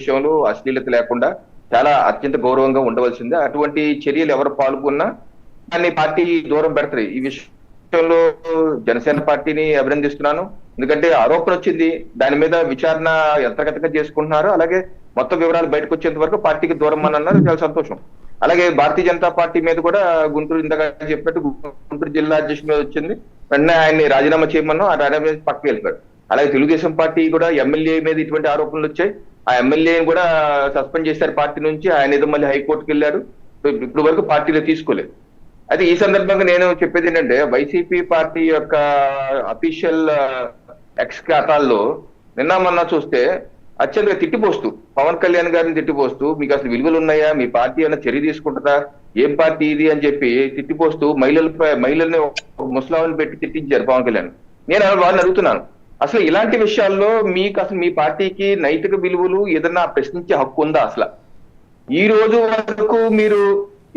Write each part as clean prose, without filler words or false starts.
విషయంలో అశ్లీలత లేకుండా చాలా అత్యంత గౌరవంగా ఉండవలసిందే. అటువంటి చర్యలు ఎవరు పాల్గొన్నా దాన్ని పార్టీ దూరం పెడతారు. ఈ విషయంలో జనసేన పార్టీని అభినందిస్తున్నాను. ఎందుకంటే ఆరోపణ వచ్చింది, దాని మీద విచారణ ఎంతగతగా చేసుకుంటున్నారు. అలాగే మొత్తం వివరాలు బయటకు వచ్చేంత వరకు పార్టీకి దూరం అని అన్నారు. చాలా సంతోషం. అలాగే భారతీయ జనతా పార్టీ మీద కూడా గుంటూరు ఇందాక చెప్పినట్టు గుంటూరు జిల్లా అధ్యక్షుడు మీద వచ్చింది. వెంటనే ఆయన్ని రాజీనామా చేయమన్నా ఆ రాజీనామా చేసి పక్కకి వెళ్ళిపోయాడు. అలాగే తెలుగుదేశం పార్టీ కూడా ఎమ్మెల్యే మీద ఇటువంటి ఆరోపణలు వచ్చాయి. ఆ ఎమ్మెల్యేని కూడా సస్పెండ్ చేశారు పార్టీ నుంచి. ఆయన ఏదో మళ్ళీ హైకోర్టుకి వెళ్ళారు. ఇప్పుడు వరకు పార్టీలో తీసుకోలేదు. అయితే ఈ సందర్భంగా నేను చెప్పేది ఏంటంటే, వైసీపీ పార్టీ యొక్క అఫీషియల్ ఎక్స్ ఖాతాల్లో నిన్న మొన్న చూస్తే అత్యంత తిట్టిపోస్తూ పవన్ కళ్యాణ్ గారిని తిట్టిపోస్తూ, మీకు అసలు విలువలు ఉన్నాయా, మీ పార్టీ అన్న చర్య తీసుకుంటుందా, ఏం పార్టీ ఇది అని చెప్పి తిట్టిపోస్తూ మహిళల్ని ముస్లాంని పెట్టి తిట్టించారు పవన్ కళ్యాణ్. నేను వారిని అడుగుతున్నాను, అసలు ఇలాంటి విషయాల్లో మీకు అసలు మీ పార్టీకి నైతిక విలువలు ఏదన్నా ప్రశ్నించే హక్కు ఉందా? అసలు ఈ రోజు వరకు మీరు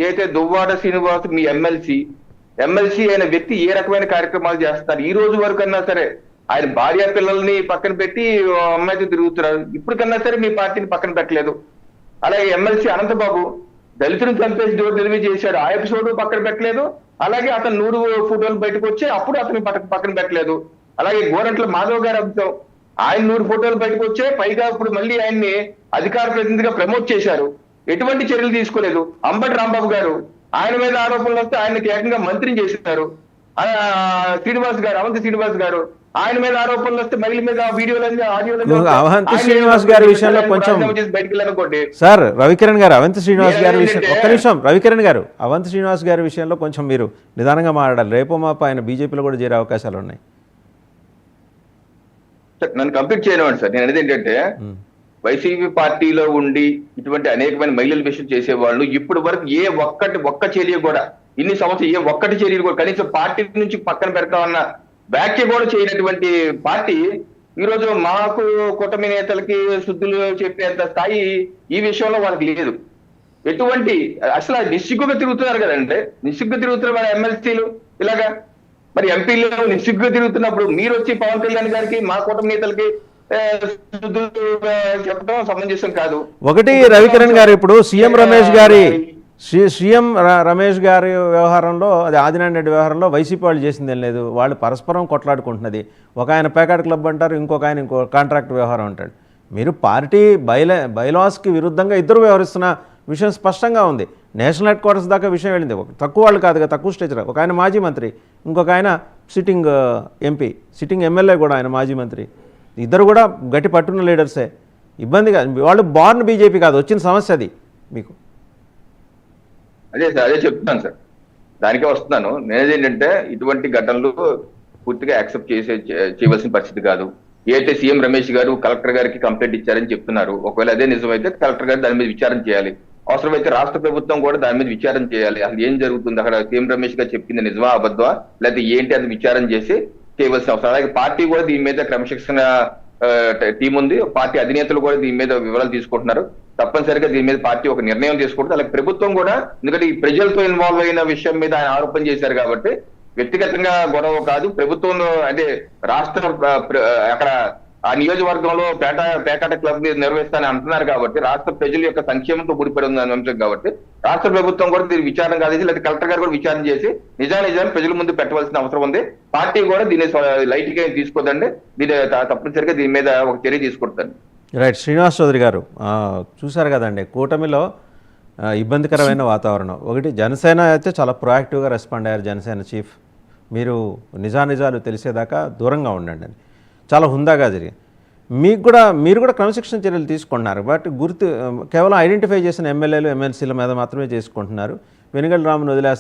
ఏదైతే దువ్వాడ శ్రీనివాస్ మీ ఎమ్మెల్సీ అయిన వ్యక్తి ఏ రకమైన కార్యక్రమాలు చేస్తున్నారు? ఈ రోజు వరకు అన్నా సరే ఆయన భార్య పిల్లల్ని పక్కన పెట్టి అమ్మాయితో తిరుగుతున్నారు. ఇప్పుడు కన్నా సరే మీ పార్టీని పక్కన పెట్టలేదు. అలాగే ఎమ్మెల్సీ అనంతబాబు దళితులను చంపేసి డోర్ డెలివరీ చేశాడు, ఆ ఎపిసోడ్ పక్కన పెట్టలేదు. అలాగే అతను 100 ఫోటోలు బయటకు వచ్చి అప్పుడు అతని పక్కన పెట్టలేదు. అలాగే గోరంట్ల మాధవ్ గారి అంశం, ఆయన 100 ఫోటోలు బయటకు వచ్చే పైగా ఇప్పుడు మళ్ళీ ఆయన్ని అధికార ప్రతినిధిగా ప్రమోట్ చేశారు. ఎటువంటి చర్యలు తీసుకోలేదు. అంబటి రాంబాబు గారు, ఆయన మీద ఆరోపణలు వస్తే ఆయనకి ఏకంగా మంత్రిని చేశారు. అవంతి శ్రీనివాస్ గారు, ఆయన మీద ఆరోపణలు వస్తే మహిళ మీద అవంతి శ్రీనివాస్ గారి విషయంలో కొంచెం సార్ రవికిరణ్ గారు అవంతి శ్రీనివాస్ గారి విషయం ఒక్క నిమిషం రవికిరణ్ గారు అవంతి శ్రీనివాస్ గారి విషయంలో కొంచెం మీరు నిదానంగా మాట్లాడాలి. రేపో మాపో ఆయన బీజేపీలో కూడా చేరే అవకాశాలు ఉన్నాయి. నన్ను కంప్లీట్ చేయనివ్వండి సార్. నేను అనేది ఏంటంటే, వైసీపీ పార్టీలో ఉండి ఇటువంటి అనేకమైన మహిళల విషయం చేసేవాళ్ళు ఇప్పుడు వరకు ఒక్క చర్య కూడా ఇన్ని సంవత్సరం ఒక్కటి చర్యలు కూడా కనీసం పార్టీ నుంచి పక్కన పెడతామన్న వ్యాఖ్య కూడా చేయనటువంటి పార్టీ ఈ రోజు మాకు కూటమి నేతలకి శుద్ధులు చెప్పేంత స్థాయి ఈ విషయంలో వాళ్ళకి లేదు. ఎటువంటి అసలు నిస్సిగ్గుగా తిరుగుతున్నారు కదంటే, నిస్సిగ్గుగా తిరుగుతున్నారు మన ఎమ్మెల్సీలు. ఇలాగా మరి ఎంపీలు నిస్సిగ్గుగా తిరుగుతున్నప్పుడు మీరు వచ్చి పవన్ కళ్యాణ్ గారికి మా కూటమి నేతలకి చెప్పడం సమంజసం కాదు. ఒకటి రవికిరణ్ గారు, ఇప్పుడు సీఎం రమేష్ గారి వ్యవహారంలో, అది ఆదినారాయణ రెడ్డి వ్యవహారంలో వైసీపీ వాళ్ళు చేసింది ఏం లేదు. వాళ్ళు పరస్పరం కొట్లాడుకుంటున్నది. ఒక ఆయన పేకాట్ క్లబ్ అంటారు, ఇంకొక ఆయన ఇంకో కాంట్రాక్ట్ వ్యవహారం అంటాడు. మీరు పార్టీ బైలాస్కి విరుద్ధంగా ఇద్దరు వ్యవహరిస్తున్న విషయం స్పష్టంగా ఉంది. నేషనల్ హెడ్ క్వార్టర్స్ దాకా విషయం వెళ్ళింది. తక్కువ వాళ్ళు కాదుగా, తక్కువ స్టేజ్లో. ఒక ఆయన మాజీ మంత్రి, ఇంకొక ఆయన సిట్టింగ్ ఎంపీ, సిట్టింగ్ ఎమ్మెల్యే కూడా ఆయన మాజీ మంత్రి. ఇద్దరు కూడా గట్టి పట్టున్న లీడర్సే. ఇబ్బందిగా వాళ్ళు బార్న్ బీజేపీ కాదు, వచ్చిన సమస్య అది మీకు. అదే చెప్తున్నాను సార్, దానికే వస్తున్నాను. నేనేంటంటే ఇటువంటి ఘటనలు పూర్తిగా యాక్సెప్ట్ చేయవలసిన పరిస్థితి కాదు. ఏదైతే సీఎం రమేష్ గారు కలెక్టర్ గారికి కంప్లైంట్ ఇచ్చారని చెప్తున్నారు, ఒకవేళ అదే నిజమైతే కలెక్టర్ గారు దాని మీద విచారణ చేయాలి. అవసరమైతే రాష్ట్ర ప్రభుత్వం కూడా దాని మీద విచారణ చేయాలి. అసలు ఏం జరుగుతుంది అక్కడ, సీఎం రమేష్ గారు చెప్పింది నిజమా అబద్ధమా, లేకపోతే ఏంటి అది విచారణ చేసి చేయవలసిన అవసరం. అలాగే పార్టీ కూడా దీని మీద క్రమశిక్షణ టీం ఉంది. పార్టీ అధినేతలు కూడా దీని మీద వివరాలు తీసుకుంటున్నారు. తప్పనిసరిగా దీని మీద పార్టీ ఒక నిర్ణయం తీసుకుంటుంది. అలాగే ప్రభుత్వం కూడా, ఎందుకంటే ఈ ప్రజలతో ఇన్వాల్వ్ అయిన విషయం మీద ఆయన ఆరోపణ చేశారు కాబట్టి వ్యక్తిగతంగా గొడవ కాదు, ప్రభుత్వంలో అంటే రాష్ట్ర అక్కడ ఆ నియోజకవర్గంలో పేకాట క్లబ్ నిర్వహిస్తానని అంటున్నారు కాబట్టి రాష్ట్ర ప్రజల యొక్క సంక్షేమంతో ముడిపడి ఉంది అంశం కాబట్టి రాష్ట్ర ప్రభుత్వం కూడా దీన్ని విచారణ కాదేసి, లేదా కలెక్టర్ గారు కూడా విచారణ చేసి నిజాన్ని ప్రజల ముందు పెట్టవలసిన అవసరం ఉంది. పార్టీ కూడా దీన్ని లైట్ గా తీసుకోదండి, దీని తప్పనిసరిగా దీని మీద ఒక చర్య తీసుకుంటుంది. రైట్. శ్రీనివాస్ చౌదరి గారు చూశారు కదండి, కూటమిలో ఇబ్బందికరమైన వాతావరణం. ఒకటి జనసేన అయితే చాలా ప్రొయాక్టివ్గా రెస్పాండ్ అయ్యారు జనసేన చీఫ్. మీరు నిజాలు తెలిసేదాకా దూరంగా ఉండండి అని చాలా హుందాగా జరిగింది. మీరు కూడా క్రమశిక్షణ చర్యలు తీసుకుంటున్నారు. బట్ కేవలం ఐడెంటిఫై చేసిన ఎమ్మెల్యేలు ఎమ్మెల్సీల మీద మాత్రమే చేసుకుంటున్నారు. వెనుగల రామును వదిలేస్తారు.